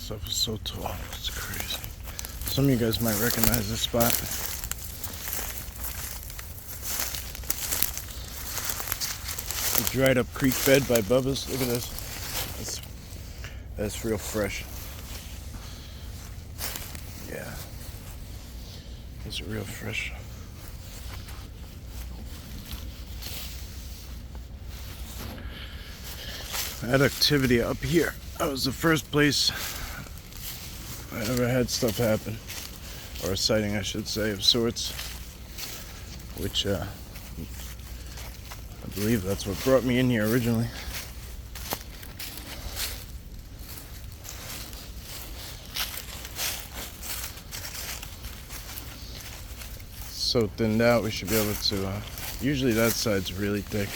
stuff is so tall, it's crazy. Some of you guys might recognize this spot. The dried up creek bed by Bubbas. Look at this. That's real fresh. Yeah. It's real fresh. That activity up here, that was the first place I ever had stuff happen, or a sighting I should say, of sorts, which I believe that's what brought me in here originally. So thinned out, we should be able to, usually that side's really thick.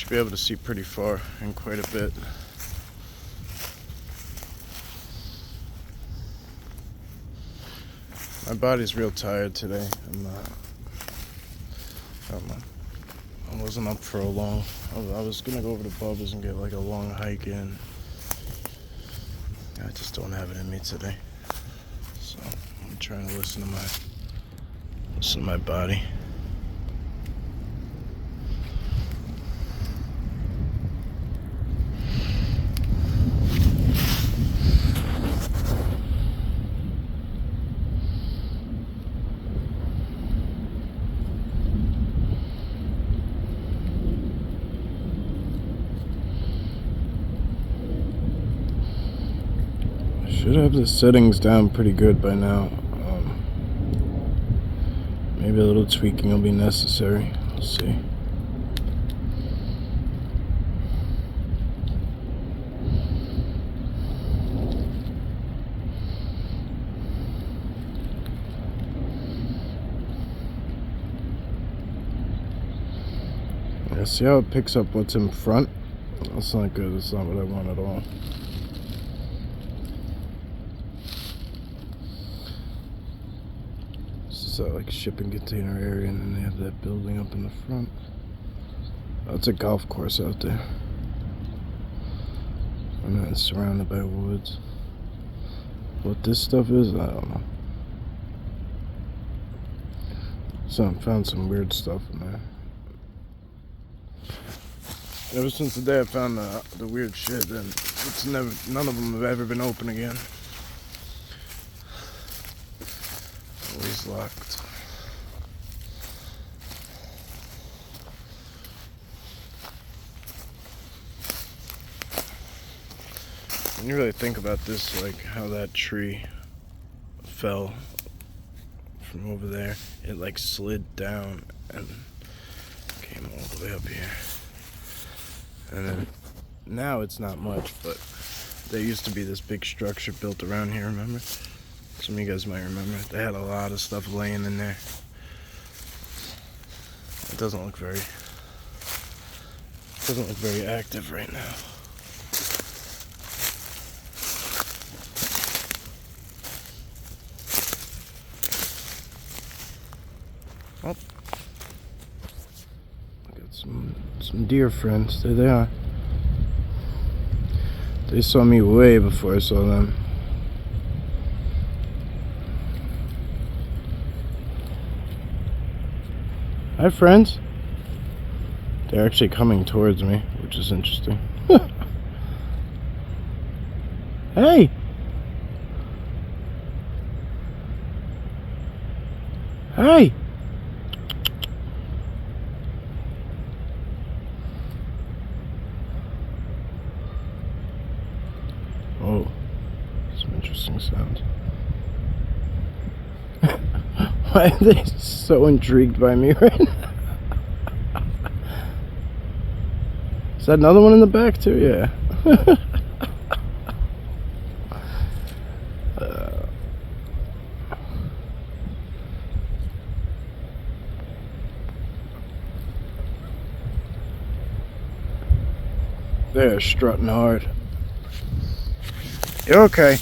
Be able to see pretty far and quite a bit. My body's real tired today. I wasn't up for a long. I was gonna go over to Bubbas and get like a long hike in. I just don't have it in me today. So I'm trying to listen to my body. Should have the settings down pretty good by now. Maybe a little tweaking will be necessary. We'll see. Yeah, see how it picks up what's in front? That's not good. That's not what I want at all. Like shipping container area, and then they have that building up in the front. That's a golf course out there, and then it's surrounded by woods. What this stuff is, I don't know. So I found some weird stuff in there. Ever since the day I found the weird shit, then none of them have ever been open again. Always locked. When you really think about this, like how that tree fell from over there, it like slid down and came all the way up here. And then now it's not much, but there used to be this big structure built around here, remember? Some of you guys might remember. They had a lot of stuff laying in there. It doesn't look very active right now. Oh, I got some deer friends. There they are. They saw me way before I saw them. Hi, friends. They're actually coming towards me, which is interesting. Hey! Hey! Oh, some interesting sounds. Why are they so intrigued by me right now? Is that another one in the back too? Yeah. They're strutting hard. You're okay.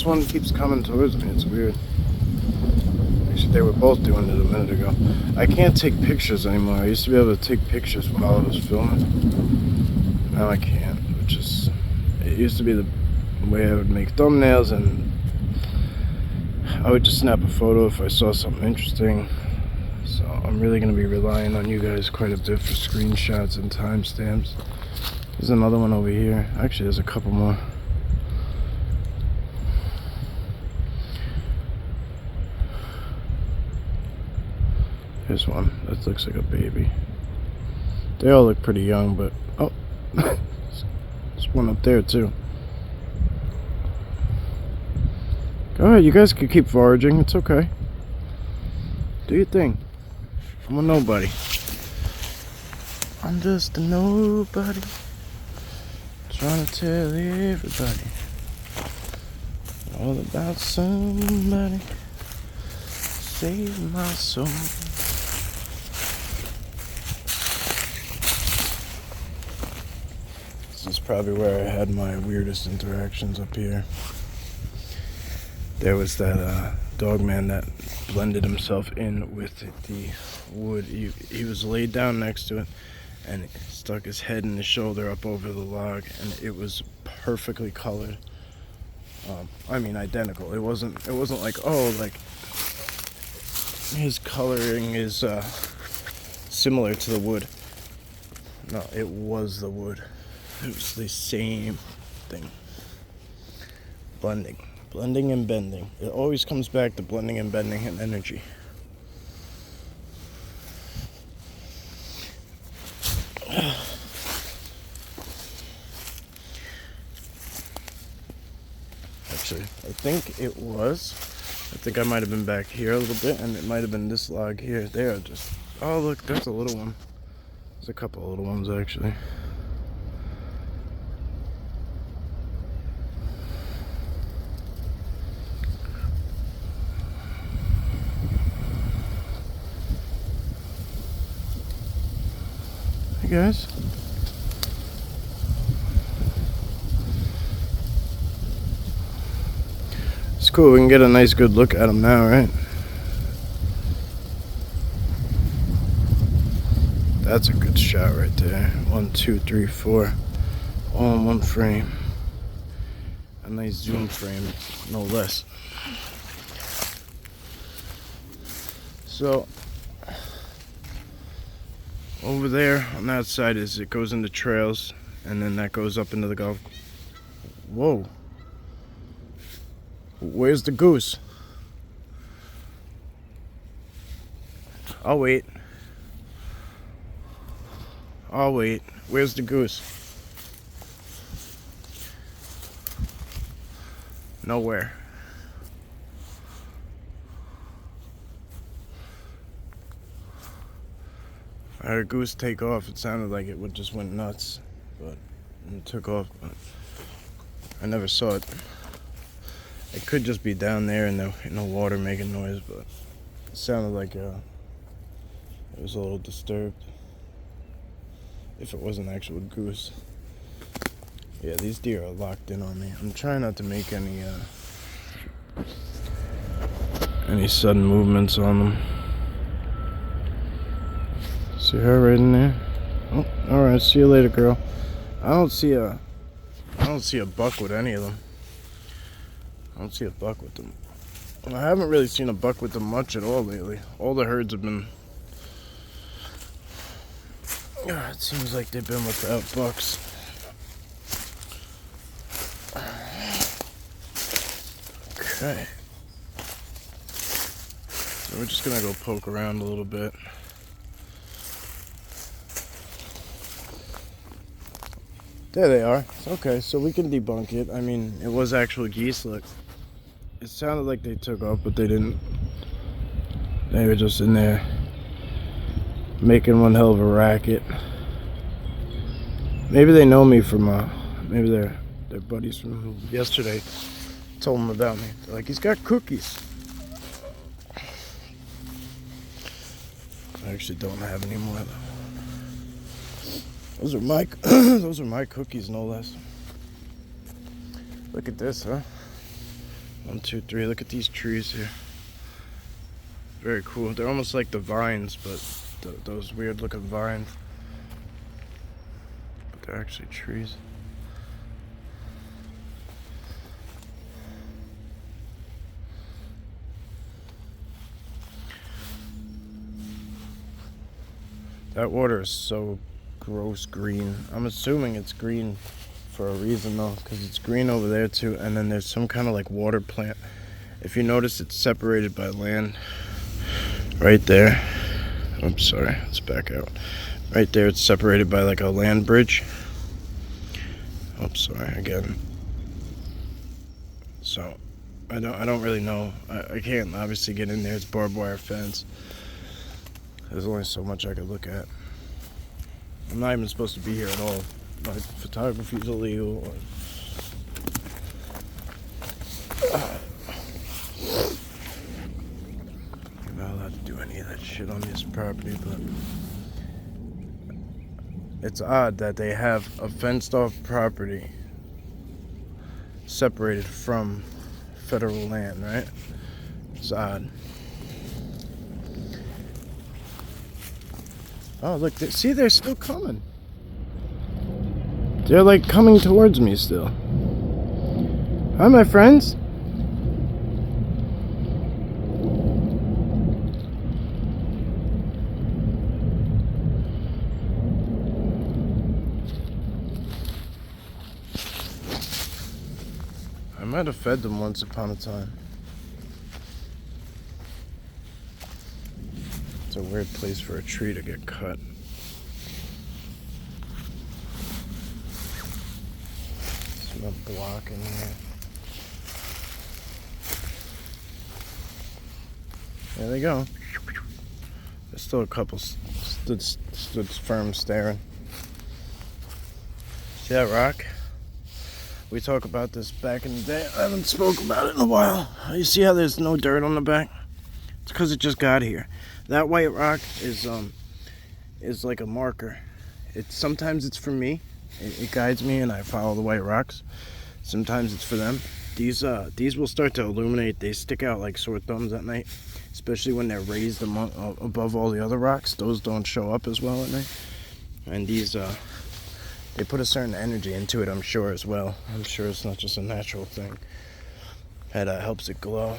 this one keeps coming towards me. It's weird. Actually, they were both doing it a minute ago. I can't take pictures anymore. I used to be able to take pictures while I was filming. Now I can't, which is... It used to be the way I would make thumbnails, and I would just snap a photo if I saw something interesting. So I'm really going to be relying on you guys quite a bit for screenshots and timestamps. There's another one over here. Actually, there's a couple more. Here's one that looks like a baby. They all look pretty young, but oh, there's one up there too. Go ahead, you guys can keep foraging. It's okay. Do your thing. I'm a nobody. I'm just a nobody, trying to tell everybody all about somebody. Save my soul. This is probably where I had my weirdest interactions up here. There was that dog man that blended himself in with the wood. He was laid down next to it and stuck his head and his shoulder up over the log, and it was perfectly colored. I mean, identical. It wasn't like, oh, like his coloring is similar to the wood. No, it was the wood. It was the same thing. Blending and bending. It always comes back to blending and bending and energy. Actually, I think I might have been back here a little bit, and it might have been this log here. They are just, oh look, there's a little one. There's a couple of little ones actually. Hey guys. It's cool, we can get a nice good look at them now, right? That's a good shot right there. 1, 2, 3, 4. All in one frame. A nice zoom frame, no less. So over there on that side is, it goes into trails, and then that goes up into the golf. Whoa. Where's the goose? I'll wait. Where's the goose? Nowhere. I heard a goose take off. It sounded like it would just went nuts, but it took off. But I never saw it. It could just be down there in the water making noise, but it sounded like it was a little disturbed. If it was an actual goose. Yeah, these deer are locked in on me. I'm trying not to make any sudden movements on them. See her right in there? Oh, alright, see you later, girl. I don't see a buck with any of them. I don't see a buck with them. I haven't really seen a buck with them much at all lately. All the herds have been... it seems like they've been without bucks. Okay. So we're just gonna go poke around a little bit. There they are. Okay, so we can debunk it. I mean, it was actual geese. Look. It sounded like they took off, but they didn't. They were just in there making one hell of a racket. Maybe they know me from, maybe they're buddies from yesterday. Told them about me. They're like, he's got cookies. I actually don't have any more though. Those are my, those are my cookies, no less. Look at this, huh? 1, 2, 3. Look at these trees here. Very cool. They're almost like the vines, but those weird looking vines. But they're actually trees. That water is so gross green. I'm assuming it's green for a reason though, because it's green over there too, and then there's some kind of like water plant. If you notice, it's separated by land. Right there. Oops, sorry, let's back out. Right there, it's separated by like a land bridge. Oops, sorry, again. So, I don't really know. I can't obviously get in there. It's barbed wire fence. There's only so much I could look at. I'm not even supposed to be here at all. My photography is illegal. You're not allowed to do any of that shit on this property, but it's odd that they have a fenced off property separated from federal land, right? It's odd. Oh, look, see, they're still coming. They're like coming towards me still. Hi, my friends. I might have fed them once upon a time. It's a weird place for a tree to get cut. A block in here. There they go. There's still a couple stood firm staring. See that rock? We talk about this back in the day. I haven't spoke about it in a while. You see how there's no dirt on the back? It's because it just got here. That white rock is like a marker. Sometimes it's for me. It guides me and I follow the white rocks. Sometimes it's for them. These will start to illuminate. They stick out like sore thumbs at night, especially when they're raised above all the other rocks. Those don't show up as well at night. And these, they put a certain energy into it, I'm sure, as well. I'm sure it's not just a natural thing. That helps it glow.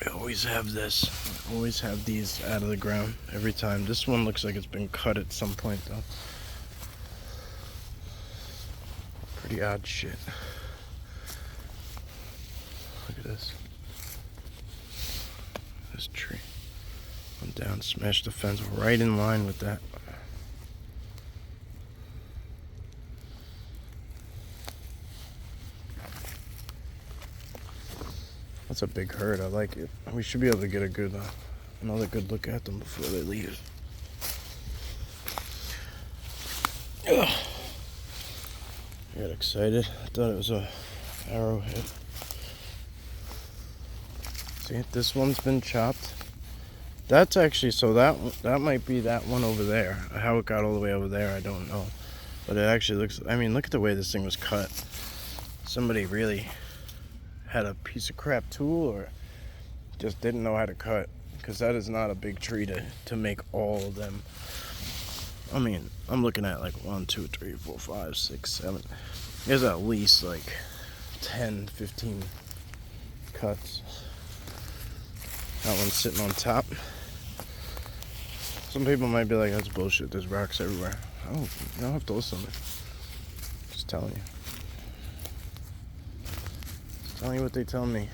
We always have this. We always have these out of the ground every time. This one looks like it's been cut at some point though. Pretty odd shit. Look at this. This tree went down, smashed the fence right in line with that. That's a big herd. I like it. We should be able to get a good, another good look at them before they leave. Ugh. I got excited. I thought it was a arrowhead. See, this one's been chopped. That's actually, so that might be that one over there. How it got all the way over there, I don't know. But it actually looks, I mean, look at the way this thing was cut. Somebody really had a piece of crap tool or just didn't know how to cut. Because that is not a big tree to make all of them. I mean, I'm looking at like 1, 2, 3, 4, 5, 6, 7. There's at least like 10, 15 cuts. That one's sitting on top. Some people might be like, that's bullshit, there's rocks everywhere. Oh, you don't have to listen to me. Just telling you. Just telling you what they tell me.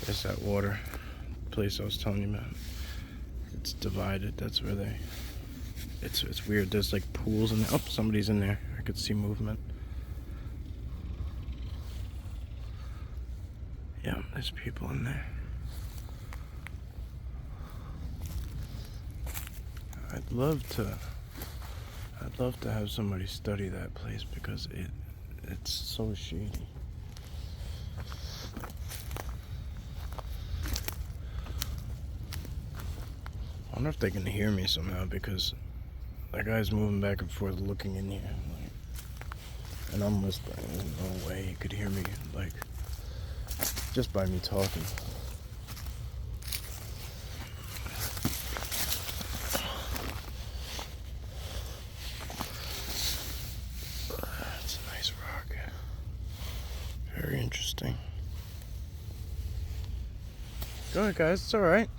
There's that water place I was telling you about. It's divided. That's where they. It's weird. There's like pools in there. Oh, somebody's in there. I could see movement. Yeah, there's people in there. I'd love to have somebody study that place because it's so shady. I wonder if they can hear me somehow because that guy's moving back and forth looking in here. And I'm whispering. There's no way you could hear me, like, just by me talking. That's a nice rock. Very interesting. Go ahead, guys. It's alright.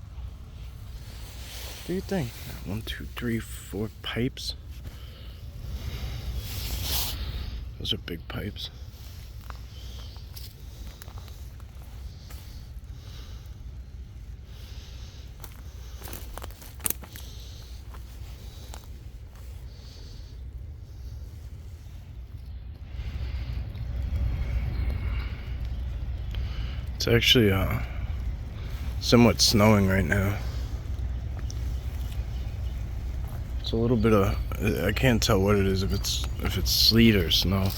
Do you think? 1, 2, 3, 4 pipes. Those are big pipes. It's actually somewhat snowing right now. It's a little bit of, I can't tell what it is, if it's sleet or snow.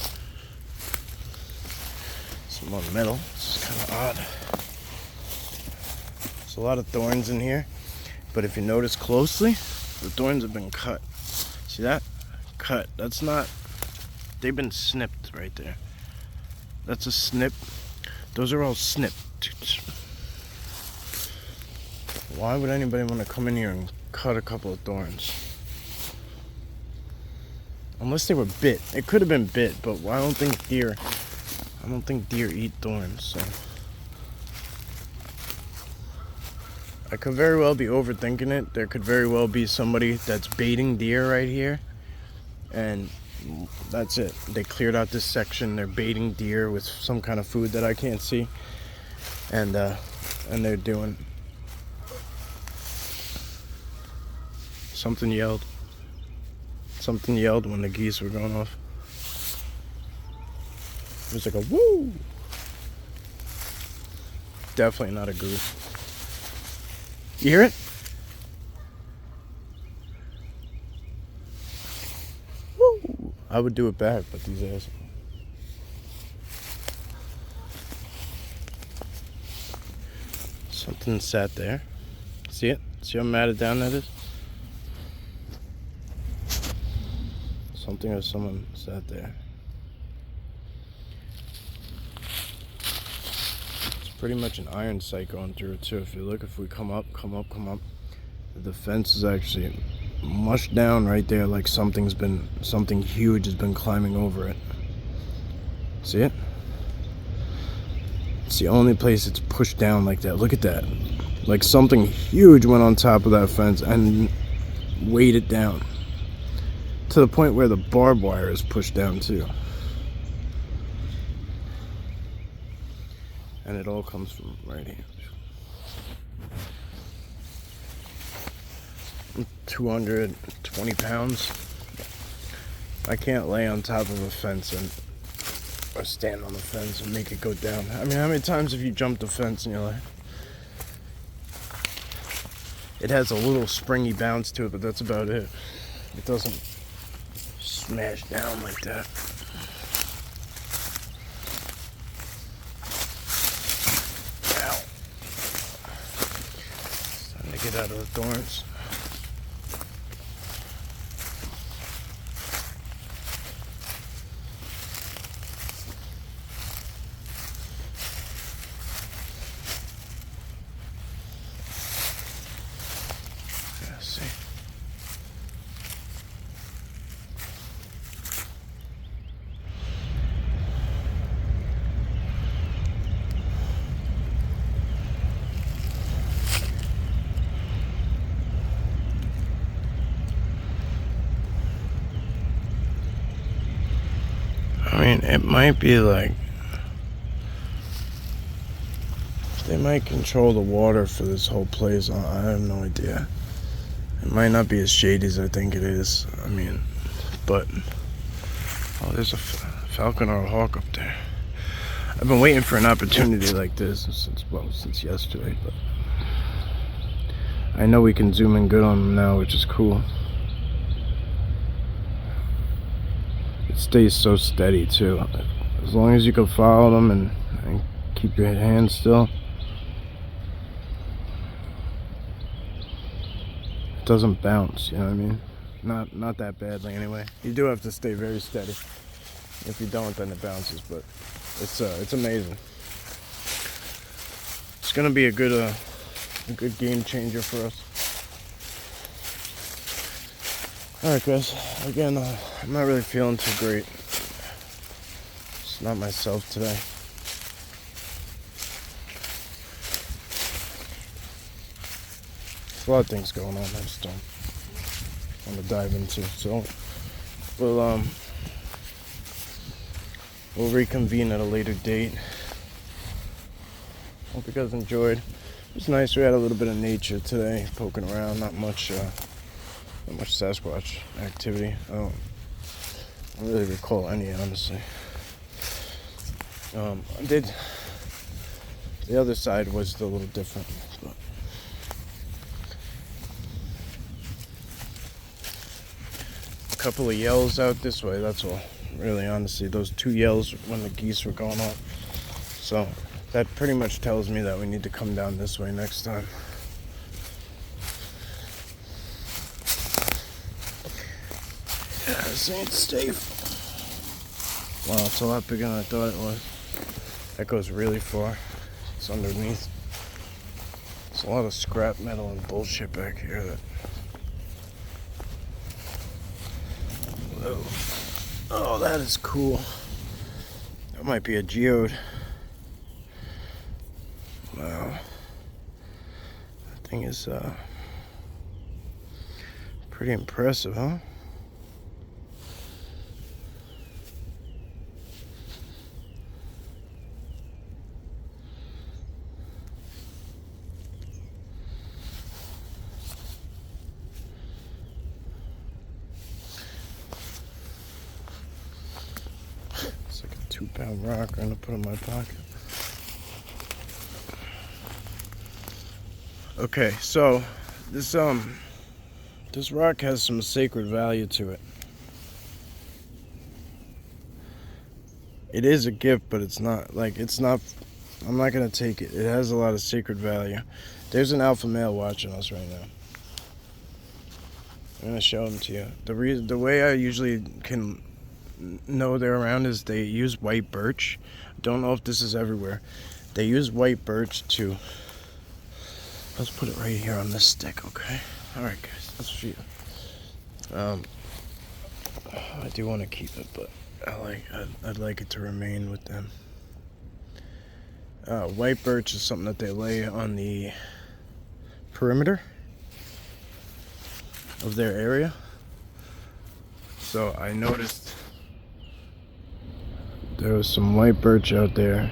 Some more metal. It's kind of odd. There's a lot of thorns in here, but if you notice closely, the thorns have been cut. See that? Cut. That's not, they've been snipped right there. That's a snip. Those are all snipped. Why would anybody want to come in here and cut a couple of thorns? Unless they were bit. It could have been bit, but I don't think deer eat thorns, so. I could very well be overthinking it. There could very well be somebody that's baiting deer right here, and that's it. They cleared out this section. They're baiting deer with some kind of food that I can't see, and they're doing. Something yelled. Something yelled when the geese were going off. It was like a woo. Definitely not a goose. You hear it? Woo! I would do it back, but these assholes. Something sat there. See it? See how matted down that is? Something or someone sat there. It's pretty much an iron sight going through it too. If you look, if we come up, the fence is actually mushed down right there, like something huge has been climbing over it. See it? It's the only place it's pushed down like that. Look at that. Like something huge went on top of that fence and weighed it down. To the point where the barbed wire is pushed down too. And it all comes from right here. 220 pounds. I can't lay on top of a fence or stand on the fence and make it go down. I mean, how many times have you jumped the fence in your life? It has a little springy bounce to it, but that's about it. It doesn't smash down like that. Ow. It's time to get out of the thorns. Let's see. I mean, it might be like they might control the water for this whole place. I have no idea. It might not be as shady as I think it is. I mean, but oh, there's a falcon or a hawk up there. I've been waiting for an opportunity like this since yesterday, but I know we can zoom in good on them now, which is cool. It stays so steady too. As long as you can follow them and keep your hands still, it doesn't bounce, you know what I mean? Not that badly anyway. You do have to stay very steady. If you don't, then it bounces. But it's amazing. It's gonna be a good game changer for us. All right, guys. Again, I'm not really feeling too great. It's not myself today. There's a lot of things going on. I just don't want to dive into. So we'll reconvene at a later date. Hope you guys enjoyed. It was nice. We had a little bit of nature today, poking around. Not much Sasquatch activity. I don't really recall any, honestly. I did. The other side was a little different. But a couple of yells out this way. That's all. Really, honestly, those 2 yells when the geese were going off. So that pretty much tells me that we need to come down this way next time. Yeah, this ain't safe. Wow, it's a lot bigger than I thought it was. That goes really far. It's underneath. There's a lot of scrap metal and bullshit back here that... Whoa. Oh, that is cool. That might be a geode. Wow. That thing is pretty impressive, huh? It's like a 2-pound rock I'm gonna put in my pocket. Okay, so this rock has some sacred value to it. It is a gift, but it's not, I'm not gonna take it. It has a lot of sacred value. There's an alpha male watching us right now. I'm gonna show them to you. The way I usually can know they're around is they use white birch. Don't know if this is everywhere. They use white birch to... Let's put it right here on this stick, okay? Alright, guys, that's for you. I do want to keep it, but I'd like it to remain with them. White birch is something that they lay on the perimeter of their area. So I noticed there was some white birch out there.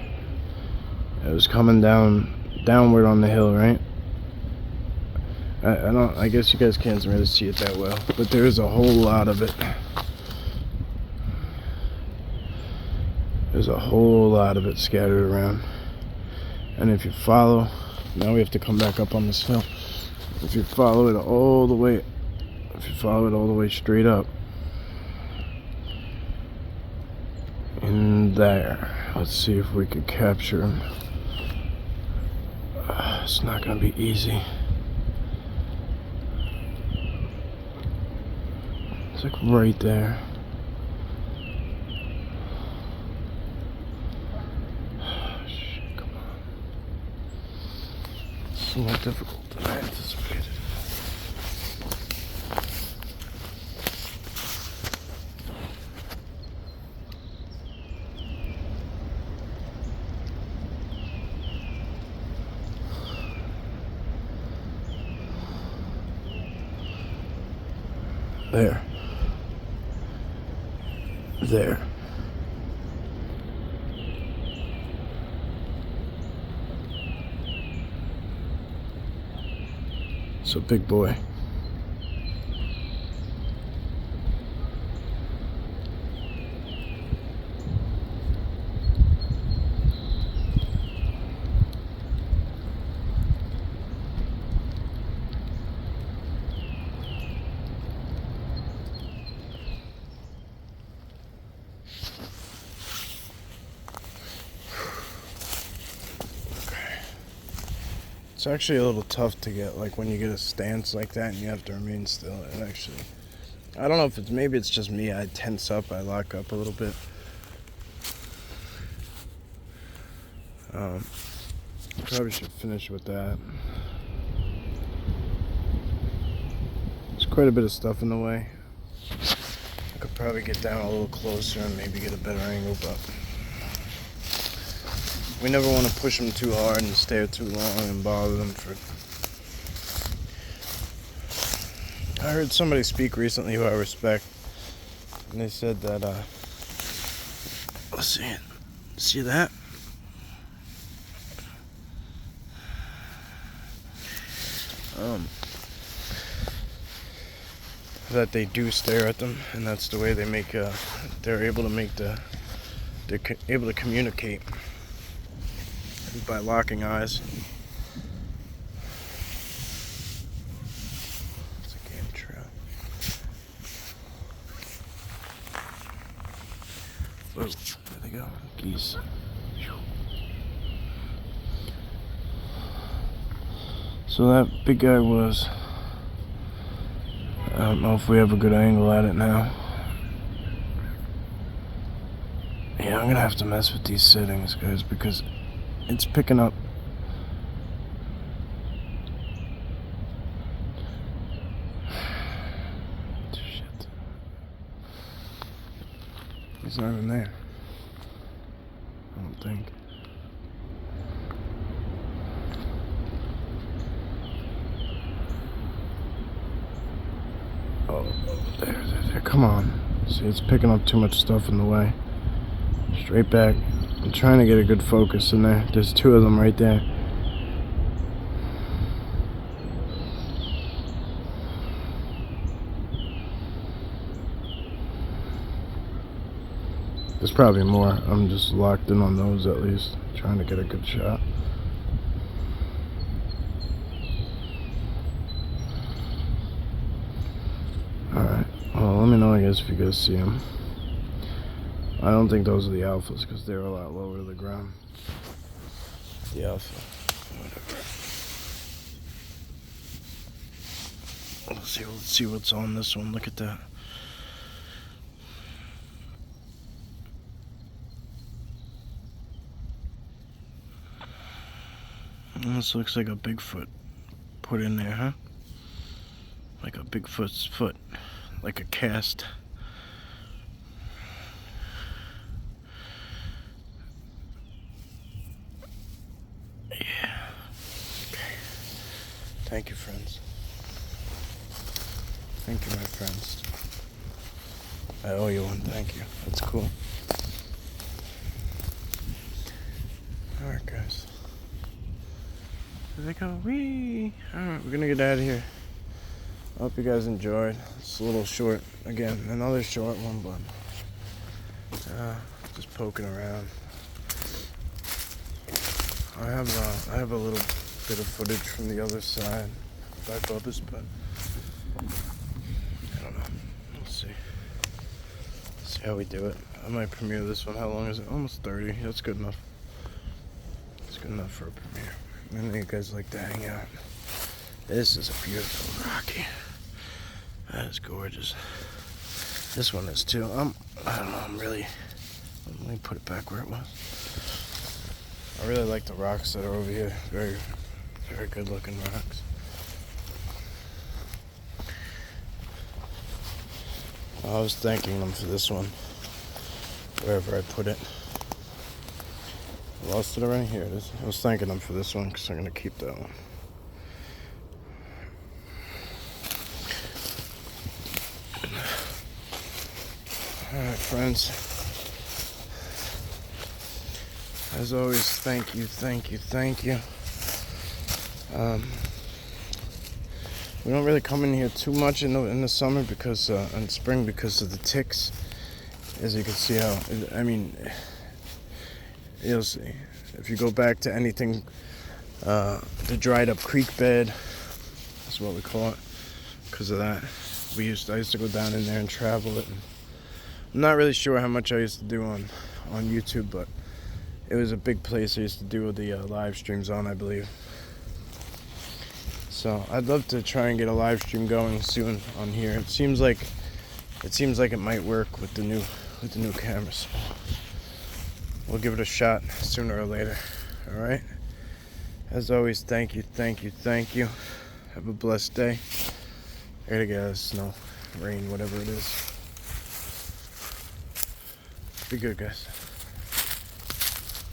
It was coming downward on the hill, right? I guess you guys can't really see it that well, but there's a whole lot of it. There's a whole lot of it scattered around. And if you follow, now we have to come back up on this hill. If you follow it all the way straight up, in there, let's see if we could capture him. It's not gonna be easy. It's like right there. Shit, come on. It's more difficult than I anticipated. There. There. So big boy. It's actually a little tough to get, like when you get a stance like that and you have to remain still. It actually, I don't know if maybe it's just me, I tense up, I lock up a little bit. Probably should finish with that. There's quite a bit of stuff in the way. I could probably get down a little closer and maybe get a better angle, but we never want to push them too hard and stare too long and bother them for... I heard somebody speak recently who I respect, and they said that, let's see it. See that? That they do stare at them, and that's the way they make, they're able to make they're able to communicate by locking eyes. It's a game trail. Whoa, there they go, geese. So that big guy was, I don't know if we have a good angle at it now. Yeah, I'm gonna have to mess with these settings, guys, because it's picking up. Shit. He's not even there. I don't think. Oh, there. Come on. See, it's picking up too much stuff in the way. Straight back. I'm trying to get a good focus in there. There's two of them right there. There's probably more. I'm just locked in on those at least. Trying to get a good shot. Alright. Well, let me know, I guess, if you guys see them. I don't think those are the alphas because they're a lot lower to the ground. The alpha. Whatever. Let's see what's on this one. Look at that. This looks like a Bigfoot put in there, huh? Like a Bigfoot's foot. Like a cast. Yeah. Okay. Thank you, friends. Thank you, my friends. I owe you one. Thank you. That's cool. Alright, guys. There they go. Whee! Alright, we're gonna get out of here. I hope you guys enjoyed. It's a little short. Again, another short one, but just poking around. I have a little bit of footage from the other side by Bubbas, but I don't know. We'll see. See how we do it. I might premiere this one. How long is it? Almost 30. That's good enough. It's good enough for a premiere. I know you guys like to hang out. This is a beautiful Rocky. That is gorgeous. This one is too. I don't know. Let me put it back where it was. I really like the rocks that are over here. Very, very good looking rocks. I was thanking them for this one. Wherever I put it. I lost it already. Here it is. I was thanking them for this one because I'm going to keep that one. Alright, friends. As always, thank you. We don't really come in here too much in the summer because in spring because of the ticks. As you can see how, I mean, you'll see. If you go back to anything, the dried up creek bed, that's what we call it, because of that. I used to go down in there and travel it. I'm not really sure how much I used to do on YouTube, but it was a big place I used to do the live streams on, I believe. So I'd love to try and get a live stream going soon on here. It seems like it might work with the new cameras. We'll give it a shot sooner or later. Alright? As always, thank you, thank you, thank you. Have a blessed day. I gotta get out of snow, rain, whatever it is. Be good, guys.